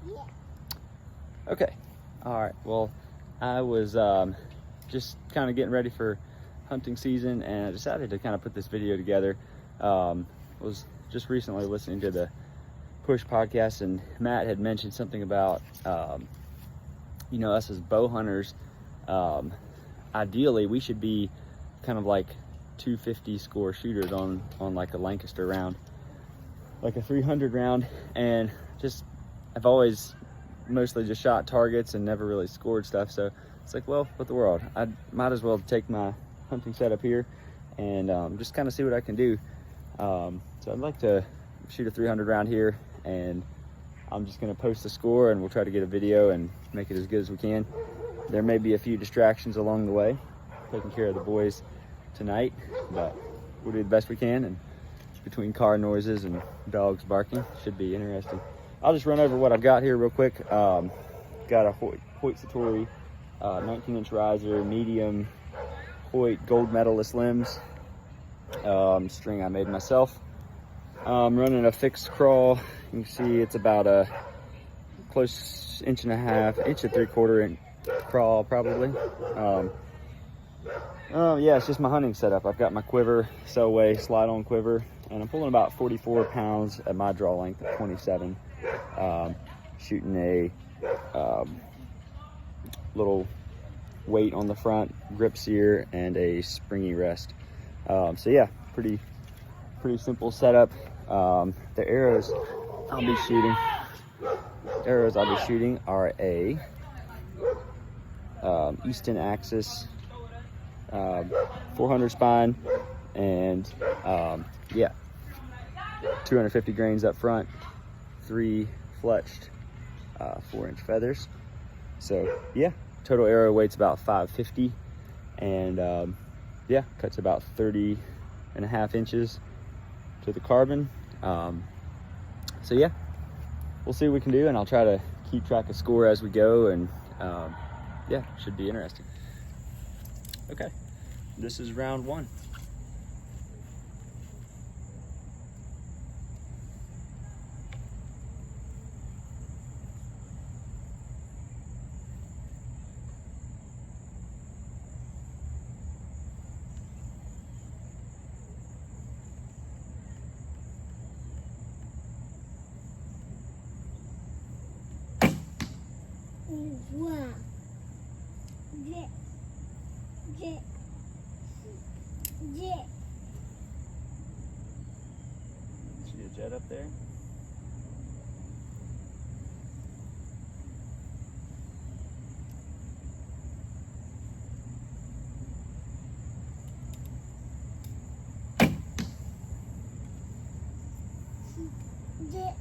Yeah. Okay. All right. Well, I was just kind of getting ready for hunting season, and I decided to kind of put this video together. Was just recently listening to the Push podcast, and Matt had mentioned something about us as bow hunters. Ideally, we should be kind of like 250 score shooters on like a Lancaster round, like a 300 round, and just I've always mostly just shot targets and never really scored stuff. So it's like, well, what the world? I might as well take my hunting setup here and just kind of see what I can do. So I'd like to shoot a 300 round here, and I'm just going to post the score, and we'll try to get a video and make it as good as we can. There may be a few distractions along the way, taking care of the boys tonight, but we'll do the best we can, and between car noises and dogs barking, should be interesting. I'll just run over what I've got here real quick. Got a Hoyt Satori 19-inch riser, medium Hoyt gold medalist limbs, string I made myself. I'm running a fixed crawl. You can see it's about a close inch and a half, inch and 3/4 inch crawl probably. Yeah, it's just my hunting setup. I've got my quiver, Selway slide-on quiver, and I'm pulling about 44 pounds at my draw length of 27. Shooting a little weight on the front, grip sear, and a springy rest. So yeah, pretty simple setup. The arrows I'll be shooting are a Easton Axis 400 spine, and 250 grains up front, 3 fletched 4-inch feathers. So yeah, total arrow weight's about 550, and cuts about 30.5 inches to the carbon. So yeah, we'll see what we can do, and I'll try to keep track of score as we go, and should be interesting. Okay, this is round 1. Wow. Jet. See a jet up there? Jet.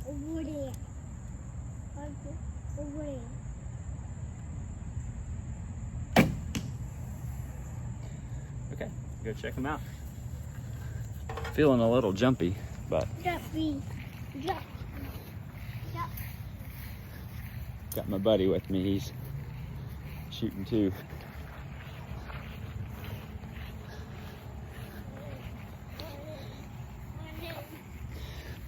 Over there. Over there. Okay, go check them out. Feeling a little jumpy, but Jump. got my buddy with me. He's shooting too.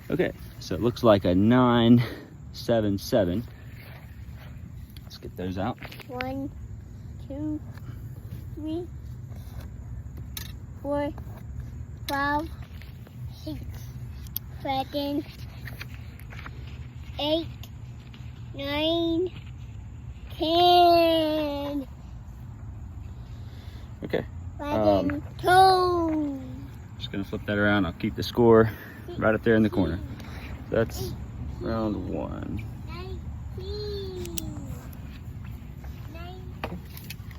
Okay, so it looks like a 977. Let's get those out. 1, 2, 3, 4, 5, 6, 7, 8, 9, 10. Okay. 11, 12. Just gonna flip that around. I'll keep the score right up there in the corner. That's round 1. 19.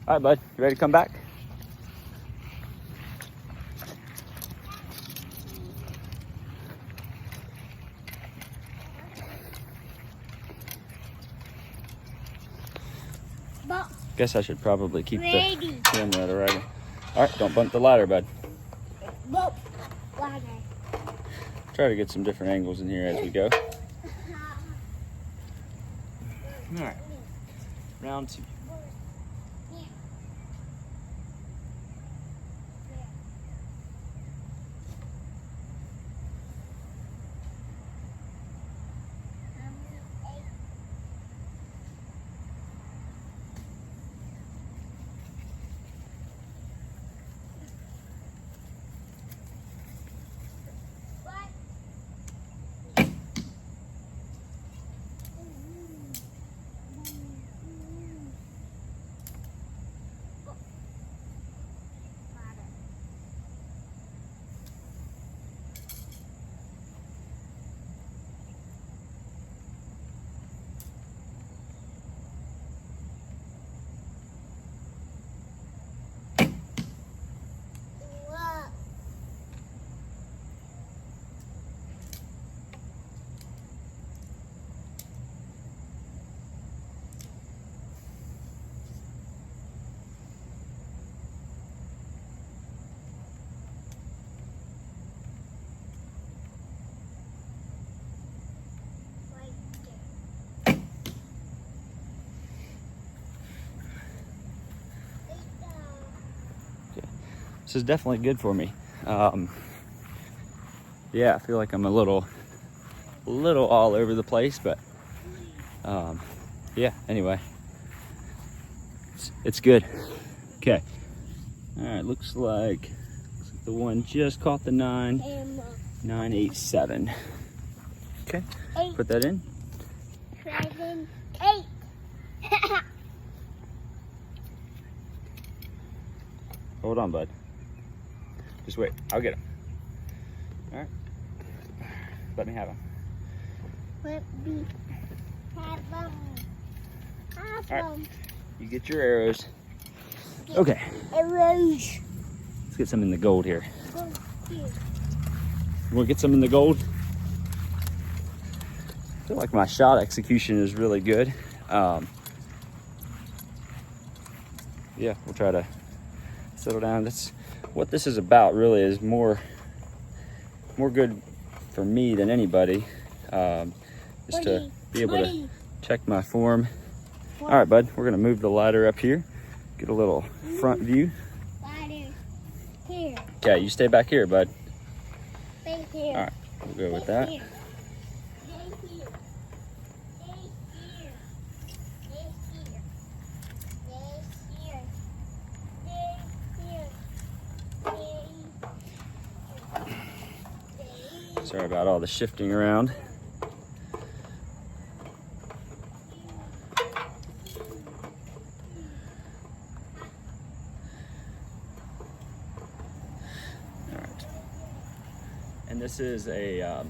All right, bud. You ready to come back? Guess I should probably keep the camera at a right. All right, don't bump the ladder, bud. Ladder. Try to get some different angles in here as we go. All right, round 2. This is definitely good for me. Yeah, I feel like I'm a little all over the place, but yeah, anyway, it's good. Okay, all right, looks like the one just caught the 987. Okay, put that in. 7, 8. Hold on, bud. Just wait, I'll get him. All right, let me have him. Let me have them. Have All right, them. you get your arrows. Okay, Arrows. let's get some in the gold here. Go here. You want to get some in the gold? I feel like my shot execution is really good. Yeah, we'll try to settle down. That's what this is about, really, is more good for me than anybody. Just to be able to check my form. All right, bud, we're gonna move the ladder up here, get a little front view. Ladder. Here. Okay, you stay back here, bud. Stay here. All right, we'll go with that. Stay here. Stay here. Stay here. Stay here. Stay here. Sorry about all the shifting around. All right. And this is a,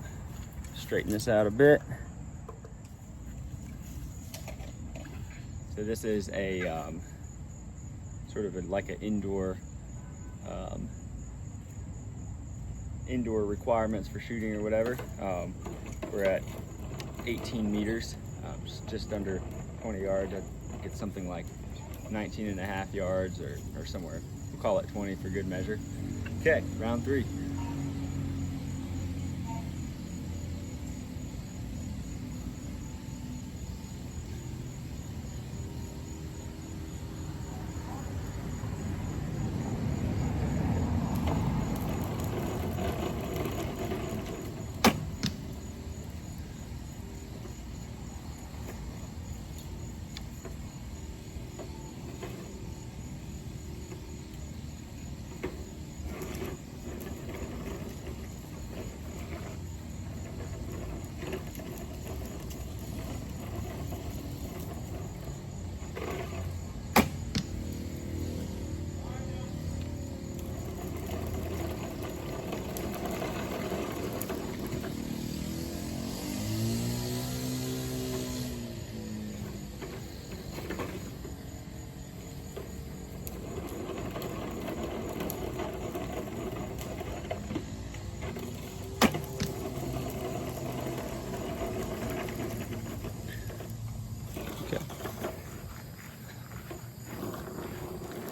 straighten this out a bit. So this is a sort of like an indoor requirements for shooting or whatever. We're at 18 meters, just under 20 yards. I think it's something like 19 and a half yards or somewhere. We'll call it 20 for good measure. Okay, round 3.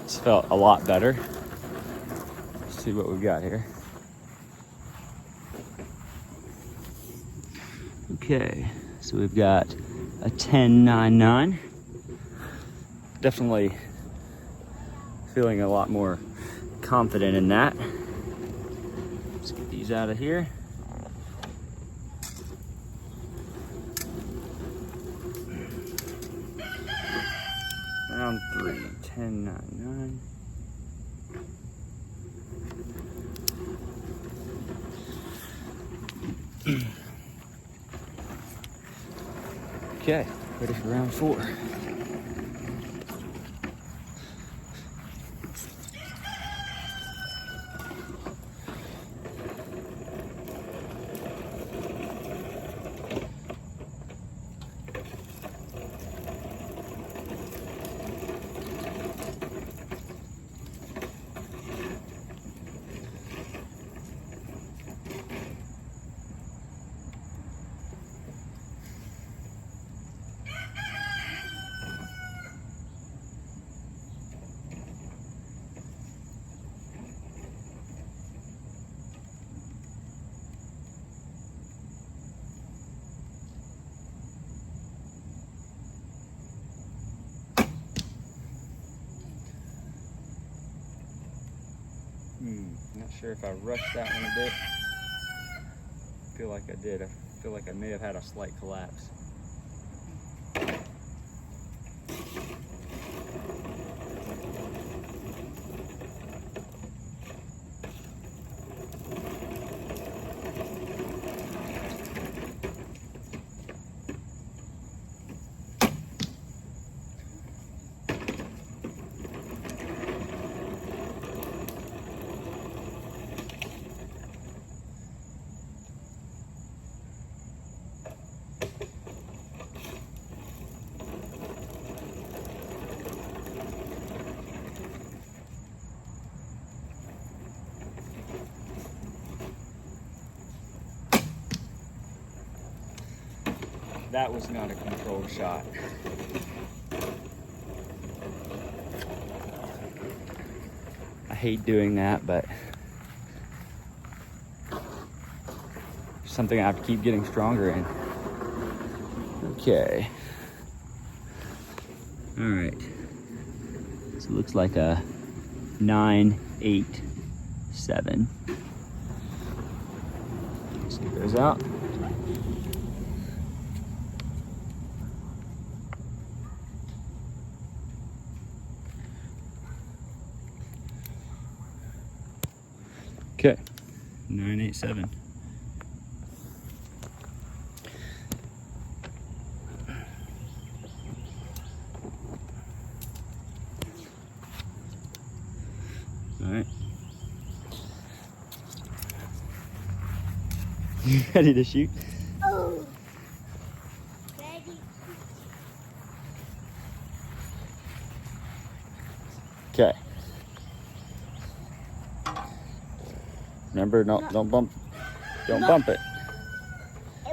This felt a lot better. Let's see what we've got here. Okay, so we've got a 10.99. Definitely feeling a lot more confident in that. Let's get these out of here. Round 3, 10.99. Okay, ready for round 4. Not sure if I rushed that one a bit. I feel like I did. I feel like I may have had a slight collapse. That was not a controlled shot. I hate doing that, but it's something I have to keep getting stronger in. Okay. All right. So it looks like a 9.87. Let's get those out. Okay, 9.87. All right. You ready to shoot? Oh. Ready. Okay. Remember, don't bump it.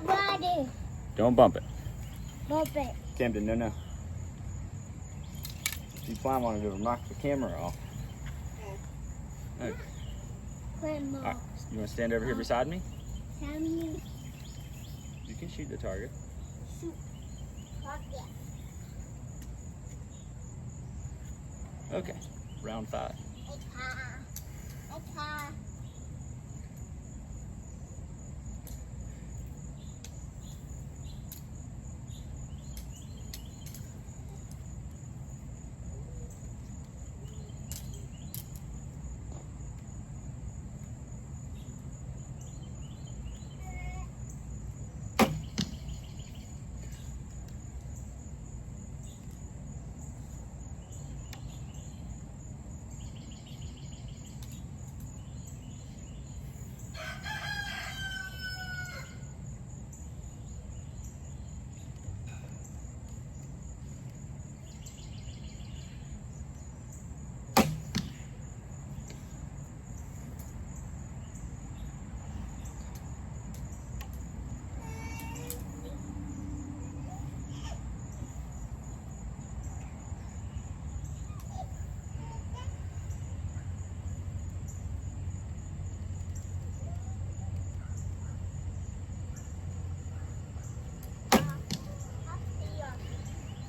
Ready. Don't bump it. Bump it. Camden, no. If you climb on it, it'll knock the camera off. Okay. Climb All right. off. You want to stand over here beside me? Tell me. You can shoot the target. Shoot. Target. Okay. Round 5. Okay.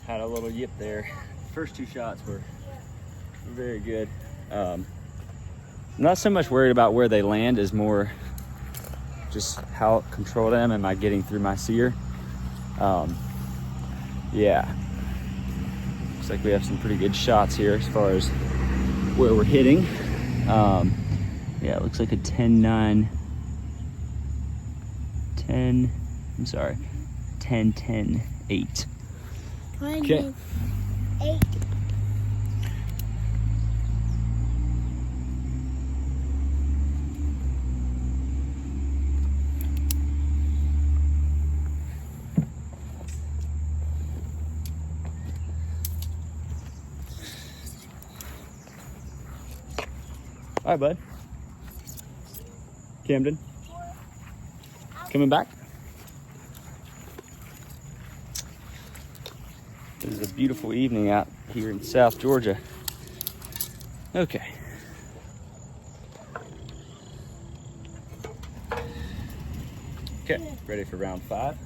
had a little yip there. First 2 shots were very good. I'm not so much worried about where they land, as more just how controlled I am. Am I getting through my sear? Yeah. Looks like we have some pretty good shots here as far as where we're hitting. Yeah, it looks like a 10-9, 10, I'm sorry, 10, 10, 8. Okay. 8. All right, bud. Camden, coming back. This is a beautiful evening out here in South Georgia. Okay. Okay, ready for round 5.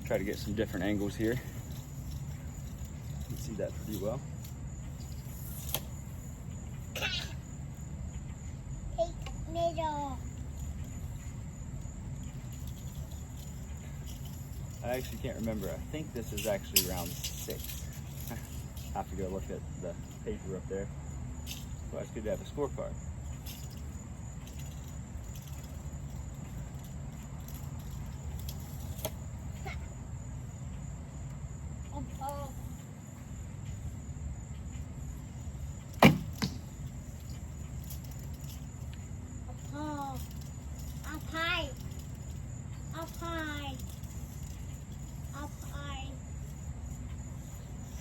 Try to get some different angles here. You can see that pretty well. Middle. I actually can't remember. I think this is actually round 6. I have to go look at the paper up there. Well, it's good to have a scorecard.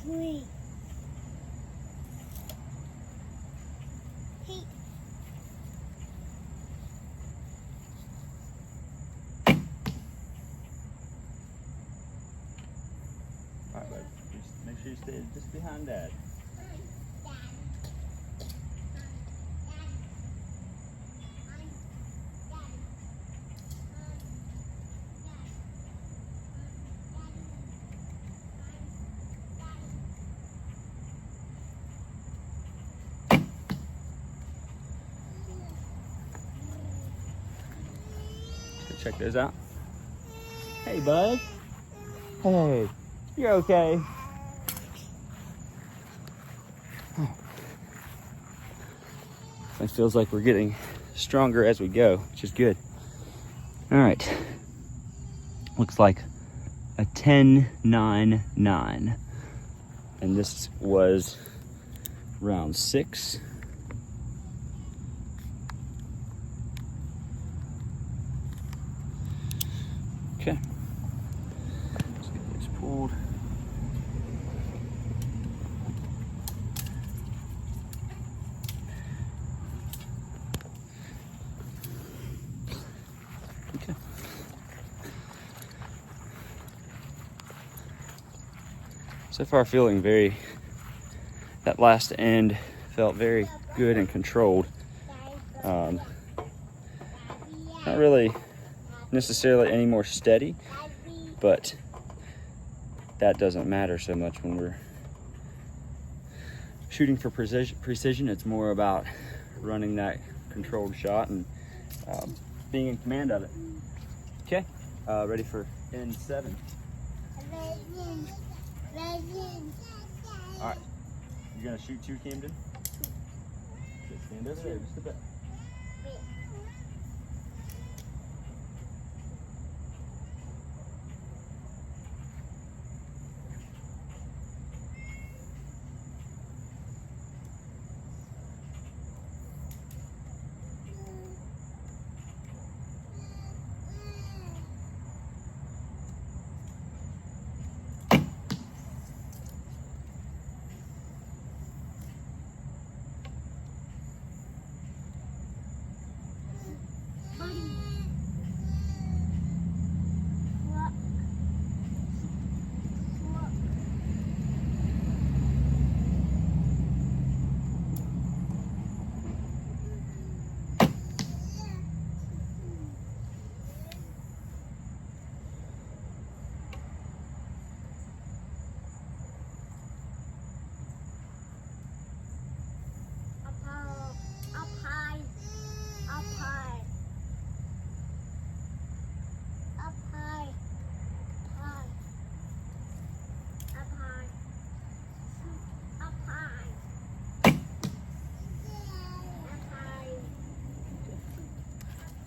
Three. All right, bud. Just make sure you stay just behind Dad. Check those out. Hey, bud. Hey, you're okay. It feels like we're getting stronger as we go, which is good. All right. Looks like a 10-9-9. And this was round 6. Okay, let's get this pulled. Okay. So far feeling that last end felt very good and controlled. Not really necessarily any more steady, but that doesn't matter so much when we're shooting for precision. It's more about running that controlled shot and being in command of it. Okay, ready for N7. All right, you're gonna shoot 2, Camden? Okay, stand over there just a bit.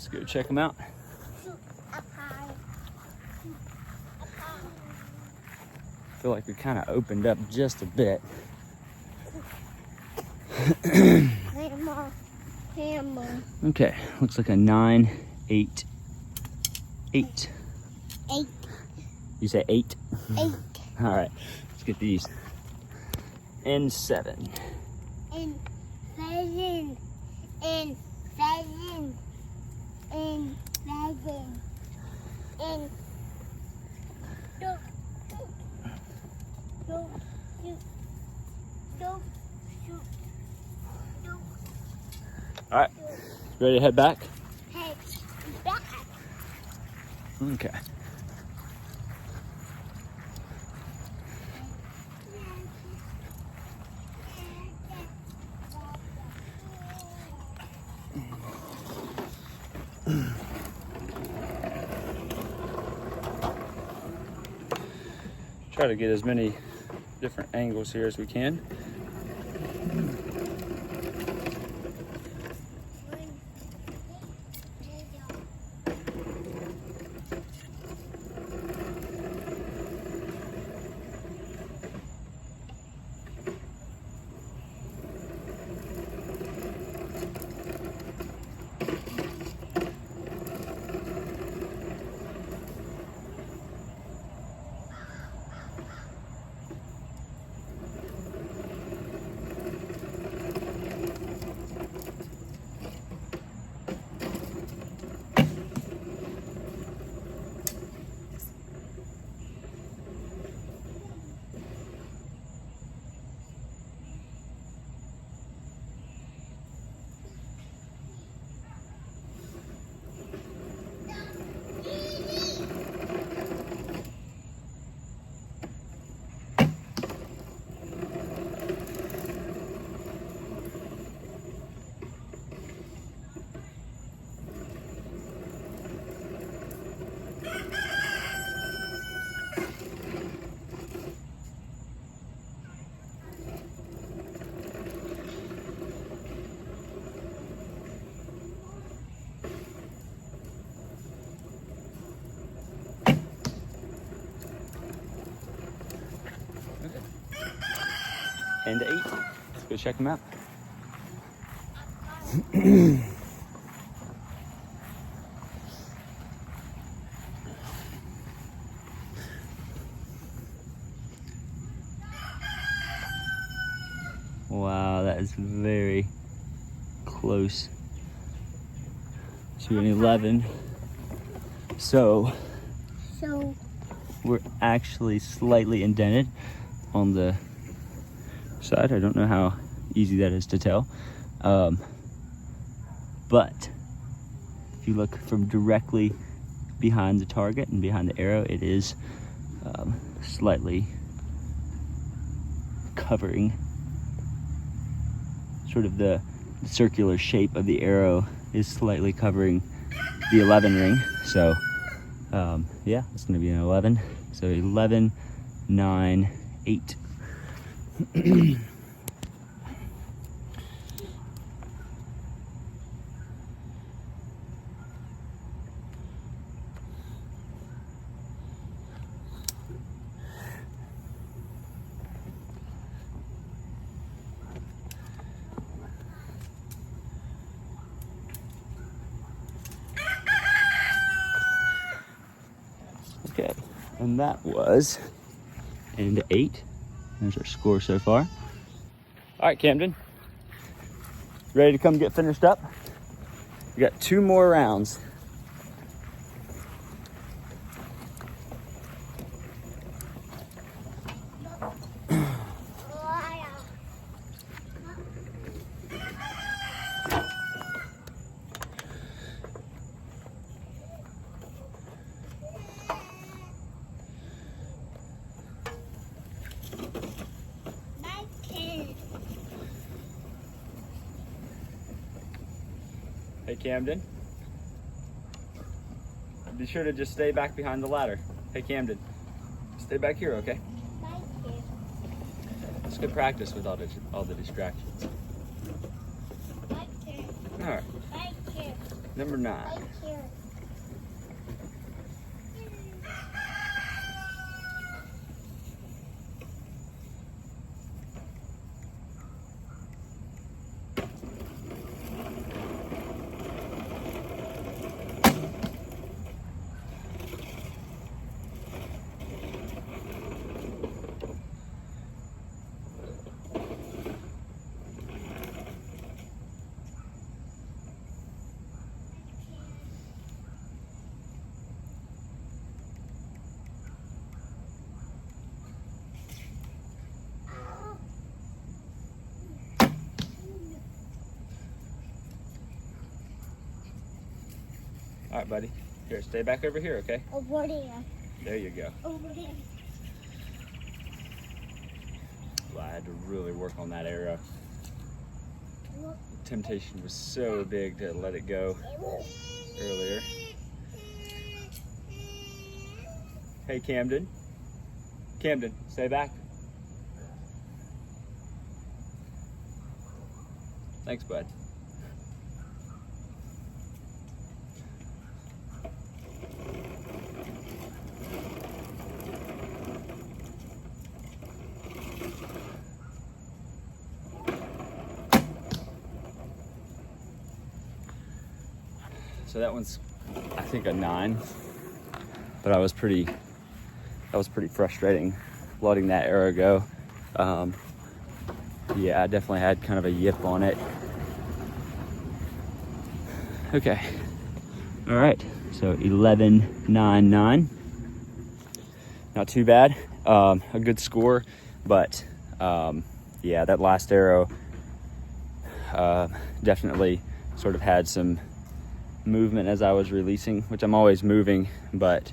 Let's go check them out. Shoot up high. Shoot up high. I feel like we kind of opened up just a bit. Hammer. Hammer. Okay, looks like a 9, 8, 8. 8. You say 8? 8. All right, let's get these. And 7. And 7. And 7. And 7. And don't shoot. Don't shoot. Don't All right, ready to head back? head back. Okay. Try to get as many different angles here as we can. And 8. Let's go check them out. Wow, that is very close to an 11. So we're actually slightly indented on the side. I don't know how easy that is to tell. But if you look from directly behind the target and behind the arrow, it is slightly covering sort of the circular shape of the arrow is slightly covering the 11 ring. So yeah, it's going to be an 11. So 11, 9, 8. Okay, and that was an 8. There's our score so far. All right, Camden, ready to come get finished up? We got 2 more rounds. Hey, Camden. Be sure to just stay back behind the ladder. Hey, Camden. Stay back here, okay? It's good practice with all the distractions. All right. Number 9. Right here. All right, buddy. Here, stay back over here, okay? Over there. There you go. Over there. Well, I had to really work on that arrow. Look. The temptation was so big to let it go earlier. Hey, Camden. Camden, stay back. Thanks, bud. So that one's, I think, a 9, but that was pretty frustrating letting that arrow go. Yeah, I definitely had kind of a yip on it. Okay, all right, so 11.99, not too bad, a good score, but yeah, that last arrow definitely sort of had some movement as I was releasing, which I'm always moving, but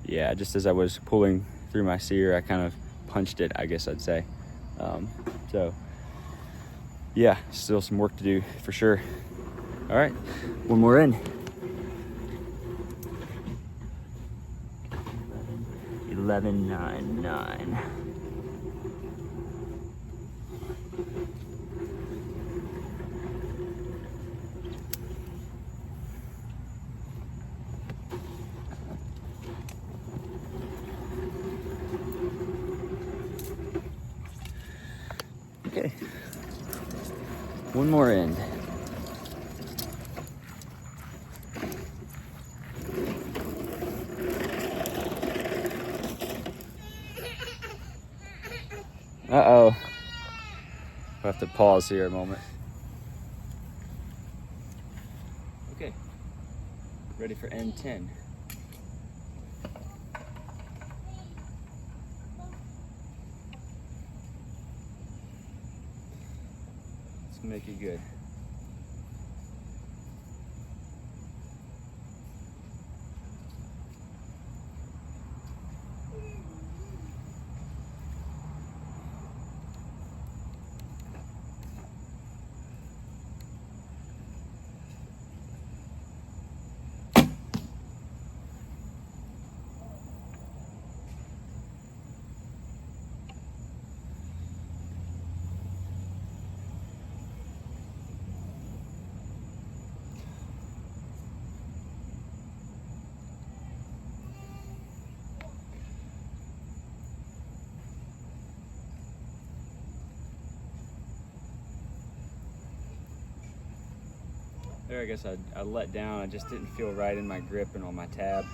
yeah, just as I was pulling through my sear, I kind of punched it, I guess I'd say. So yeah, still some work to do for sure. All right, one more in. 11.99. Okay, one more end. Uh-oh. We'll have to pause here a moment. Okay, ready for end 10. Let's make it good. There, I guess I let down. I just didn't feel right in my grip and on my tab.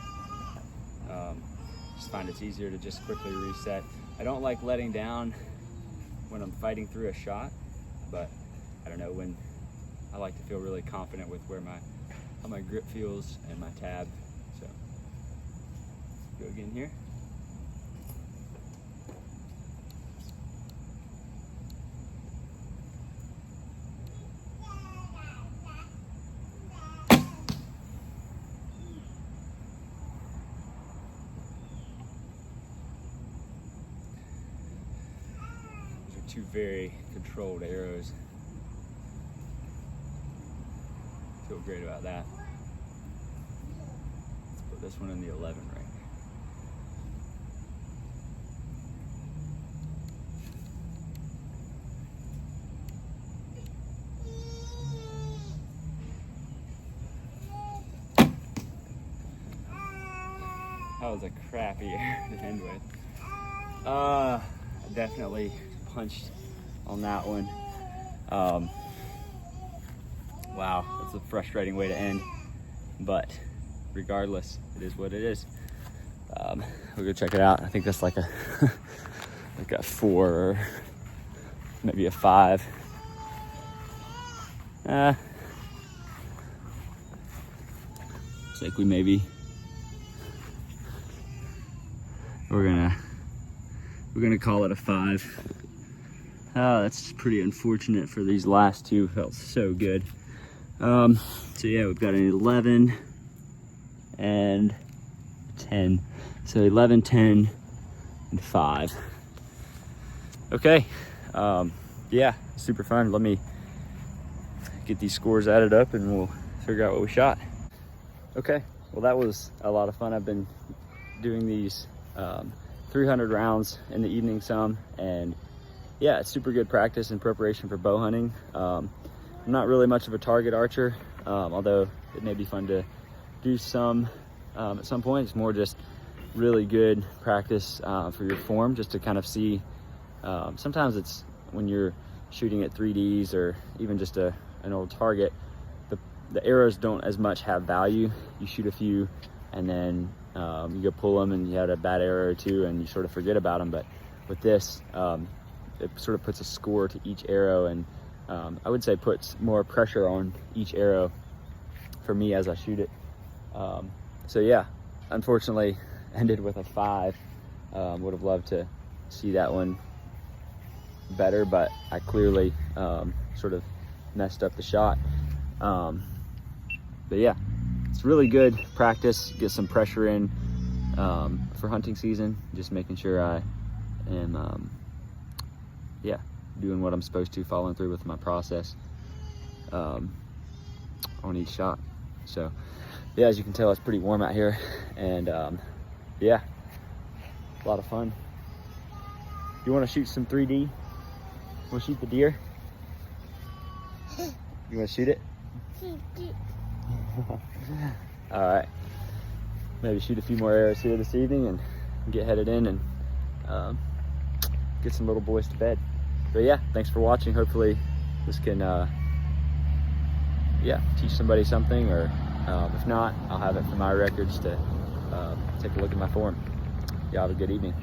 Just find it's easier to just quickly reset. I don't like letting down when I'm fighting through a shot, but I don't know, when I like to feel really confident with how my grip feels and my tab. So go again here. Two very controlled arrows. Feel great about that. Let's put this one in the 11 ring. was a crappy air to end with. Definitely punched on that one. Wow, that's a frustrating way to end, but regardless, it is what it is. We'll go check it out. I think that's like a like a 4 or maybe a 5. It's like we're gonna call it a 5. Oh, that's pretty unfortunate for these last two. Felt so good. So yeah, we've got an 11 and 10. So 11, 10, and 5. Okay. Yeah, super fun. Let me get these scores added up and we'll figure out what we shot. Okay, well that was a lot of fun. I've been doing these 300 rounds in the evening some, and yeah, it's super good practice and preparation for bow hunting. I'm not really much of a target archer, although it may be fun to do some at some point. It's more just really good practice for your form, just to kind of see. Sometimes it's when you're shooting at 3Ds or even just an old target, the arrows don't as much have value. You shoot a few and then you go pull them and you had a bad arrow or two and you sort of forget about them. But with this, it sort of puts a score to each arrow, and I would say puts more pressure on each arrow for me as I shoot it. So yeah, unfortunately ended with a 5. Would have loved to see that one better, but I clearly sort of messed up the shot. But yeah, it's really good practice, get some pressure in for hunting season, just making sure I am yeah, doing what I'm supposed to, following through with my process on each shot. So yeah, as you can tell, it's pretty warm out here, and yeah, a lot of fun. You want to shoot some 3D? Want to shoot the deer? You want to shoot it? All right, maybe shoot a few more arrows here this evening and get headed in and get some little boys to bed. But yeah, thanks for watching. Hopefully this can yeah, teach somebody something, or if not, I'll have it for my records to take a look at my form. Y'all have a good evening.